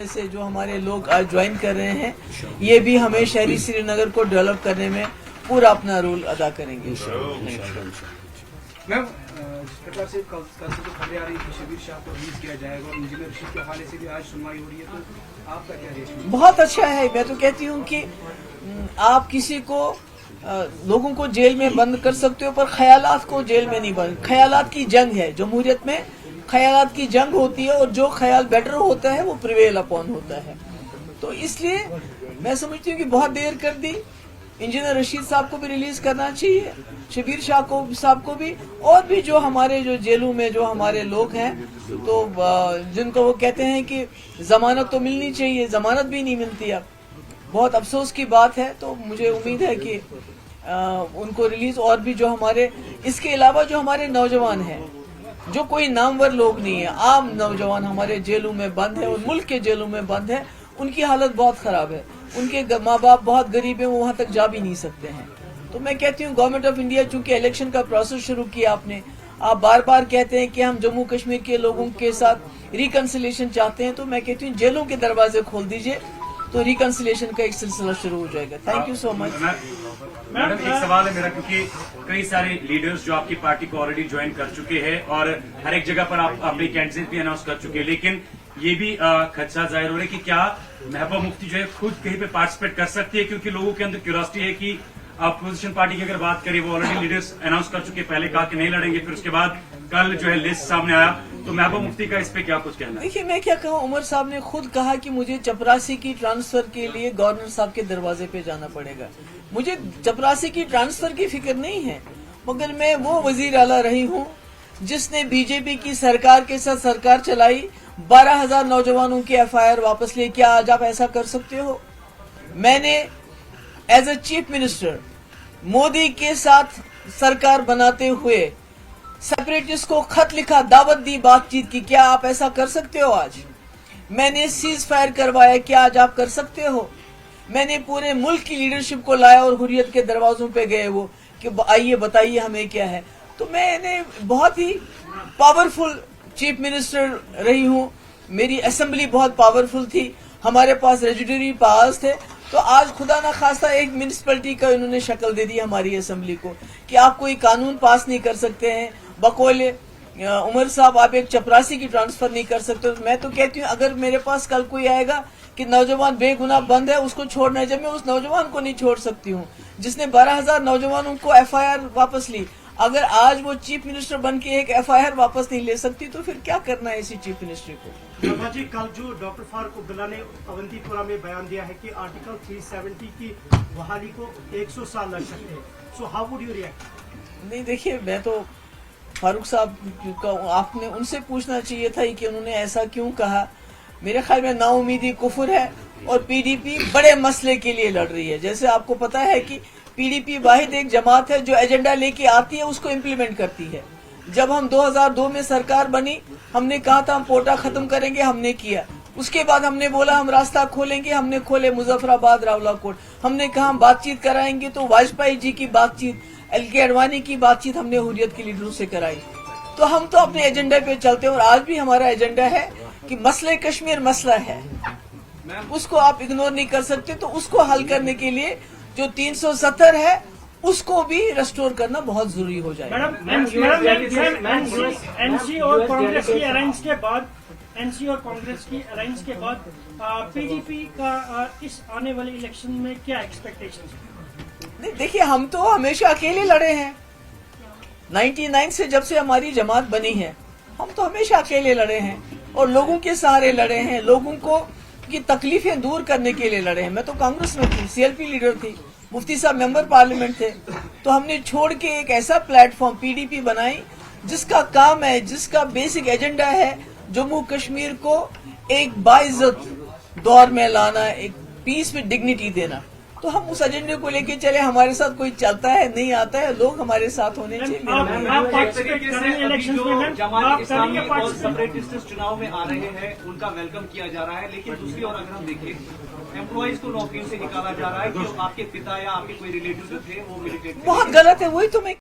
سے جو हमारे लोग आज ज्वाइन कर रहे हैं, ये भी हमें शहरी श्रीनगर को डेवलप करने में पूरा अपना रोल अदा करेंगे। मैम, जिस प्रकार से कल से जो खबरें आ रही है शबीर शाह को रिलीज किया जाएगा और इंजीनियर रशीद के हवाले से भी आज सुनवाई हो रही है, तो आपका क्या रिएक्शन? बहुत अच्छा है। मैं तो कहती हूँ कि आप किसी को लोगों को जेल में बंद कर सकते हो, पर ख्यालात को जेल में नहीं बंद। ख्यालात की जंग है जमहूरियत में, ख्यालात की जंग होती है और जो ख्याल बेटर होता है वो प्रिवेल अपॉन होता है। तो इसलिए मैं समझती हूँ कि बहुत देर कर दी। इंजीनियर रशीद साहब को भी रिलीज करना चाहिए, शबीर शाह को साहब को भी, और भी जो हमारे जो जेलों में जो हमारे लोग हैं, तो जिनको वो कहते हैं कि जमानत तो मिलनी चाहिए, जमानत भी नहीं मिलती। अब बहुत अफसोस की बात है। तो मुझे उम्मीद है कि उनको रिलीज, और भी जो हमारे इसके अलावा जो हमारे नौजवान हैं, जो कोई नामवर लोग नहीं है, आम नौजवान हमारे जेलों में बंद है और मुल्क के जेलों में बंद है, उनकी हालत बहुत खराब है। उनके माँ बाप बहुत गरीब हैं, वो वहाँ तक जा भी नहीं सकते हैं। तो मैं कहती हूँ गवर्नमेंट ऑफ इंडिया, चूंकि इलेक्शन का प्रोसेस शुरू किया आपने, आप बार बार कहते हैं कि हम जम्मू कश्मीर के लोगों के साथ रिकन्सिलेशन चाहते हैं, तो मैं कहती हूँ जेलों के दरवाजे खोल दीजिए, तो रिकन्सिलेशन का एक सिलसिला शुरू हो जाएगा। Thank you so much. Madam, एक सवाल है मेरा, क्योंकि कई सारे लीडर्स जो आपकी पार्टी को ऑलरेडी ज्वाइन कर चुके हैं और हर एक जगह पर आप अपने कैंडिडेट भी अनाउंस कर चुके हैं, लेकिन ये भी खदशा जाहिर हो रहा है कि क्या महबूबा मुफ्ती जो है खुद कहीं पे पार्टिसिपेट कर सकती है, क्योंकि लोगों के अंदर क्यूरियोसिटी है कि अपोजिशन पार्टी की अगर बात करें, वो ऑलरेडी लीडर्स अनाउंस कर चुके, पहले कहा कि नहीं लड़ेंगे, फिर उसके बाद कल जो है लिस्ट सामने आया, तो महबूबा मुफ्ती का इस पे क्या कुछ कहना है? देखिए, मैं क्या कहूँ, उमर साहब ने खुद कहा कि मुझे चपरासी की ट्रांसफर के लिए गवर्नर साहब के दरवाजे पे जाना पड़ेगा। मुझे चपरासी की ट्रांसफर की फिक्र नहीं है, मगर मैं वो वजीर आला रही हूँ जिसने बीजेपी की सरकार के साथ सरकार चलाई, 12,000 नौजवानों की FIR वापस लिए। क्या आज आप ऐसा कर सकते हो? मैंने as a chief minister Modi के साथ सरकार बनाते हुए सेपरेटिस्ट को खत लिखा, दावत दी बातचीत की। क्या आप ऐसा कर सकते हो आज? मैंने सीज फायर करवाया, क्या आज आप कर सकते हो? मैंने पूरे मुल्क की लीडरशिप को लाया और हुर्रियत के दरवाजों पे गए वो कि आइए बताइए हमें क्या है। तो मैंने बहुत ही पावरफुल चीफ मिनिस्टर रही हूँ, मेरी असेंबली बहुत पावरफुल थी, हमारे पास रेजिडरी पावर्स थे। तो आज खुदा ना खास्ता एक म्यूनिसिपैलिटी का इन्होंने शक्ल दे दी हमारी असेंबली को कि आप कोई कानून पास नहीं कर सकते हैं, बकौले उमर साहब आप एक चपरासी की ट्रांसफर नहीं कर सकते। मैं तो कहती हूँ अगर मेरे पास कल कोई आएगा कि नौजवान बेगुनाह बंद है, उसको छोड़ना है, जब मैं उस नौजवान को नहीं छोड़ सकती हूँ जिसने 12,000 नौजवानों को FIR वापस ली, अगर आज वो चीफ मिनिस्टर बन के एक FIR वापस नहीं ले सकती, तो फिर क्या करना है इसी चीफ मिनिस्टर को? शर्मा जी, कल जो डॉक्टर फारूक अब्दुल्ला ने अवंतीपुरा में बयान दिया है कि आर्टिकल 370 की बहाली को 100 साल लग सकते हैं, so how would you react? नहीं, देखिए, मैं तो फारूक साहब का आपने उनसे पूछना चाहिए था कि उन्होंने ऐसा क्यों कहा। मेरे ख्याल में नाउमीदी कुफर है और PDP बड़े मसले के लिए लड़ रही है। जैसे आपको पता है कि PDP वाहिद एक जमात है जो एजेंडा लेके आती है, उसको इम्प्लीमेंट करती है। जब हम 2002 में सरकार बनी, हमने कहा था हम पोटा खत्म करेंगे, हमने किया। उसके बाद हमने बोला हम रास्ता खोलेंगे, हमने खोले मुजफ्फराबाद, रावलाकोट। हमने कहा हम बातचीत कराएंगे, तो वाजपेयी जी की बातचीत, LK अडवाणी की बातचीत हमने हुर्रियत के लीडरों से कराई। तो हम तो अपने एजेंडा पे चलते हैं और आज भी हमारा एजेंडा है कि मसले कश्मीर मसला है, उसको आप इग्नोर नहीं कर सकते। तो उसको हल करने के लिए जो 370 है उसको भी रेस्टोर करना बहुत जरूरी हो जाएगा। एनसी और कांग्रेस की अलायंस के बाद PDP का इस आने वाले इलेक्शन में क्या एक्सपेक्टेशंस है? नहीं, देखिए, हम तो हमेशा अकेले लड़े हैं। 99 से जब से हमारी जमात बनी है, हम तो हमेशा अकेले लड़े हैं और लोगों के सहारे लड़े हैं, लोगों को की तकलीफें दूर करने के लिए लड़े हैं। मैं तो कांग्रेस में थी, CLP लीडर थी, मुफ्ती साहब मेंबर पार्लियामेंट थे, तो हमने छोड़ के एक ऐसा प्लेटफॉर्म PDP बनाई जिसका काम है, जिसका बेसिक एजेंडा है जम्मू कश्मीर को एक बाइज्जत दौर में लाना, एक पीस में डिग्निटी देना। तो हम उस एजेंडे को लेके चले। हमारे साथ कोई चलता है, नहीं आता है, लोग हमारे साथ होने चाहिए। जमात इस्लामी और सेपरेटिस्ट चुनाव में आ रहे हैं, उनका वेलकम किया जा रहा है, लेकिन दूसरी ओर अगर हम देखें, एम्प्लॉइज को नौकरियों से निकाला जा रहा है कि आपके पिता या आपके कोई रिलेटिव जो थे वो मिलिटेंट। बहुत गलत है, वही तो मैं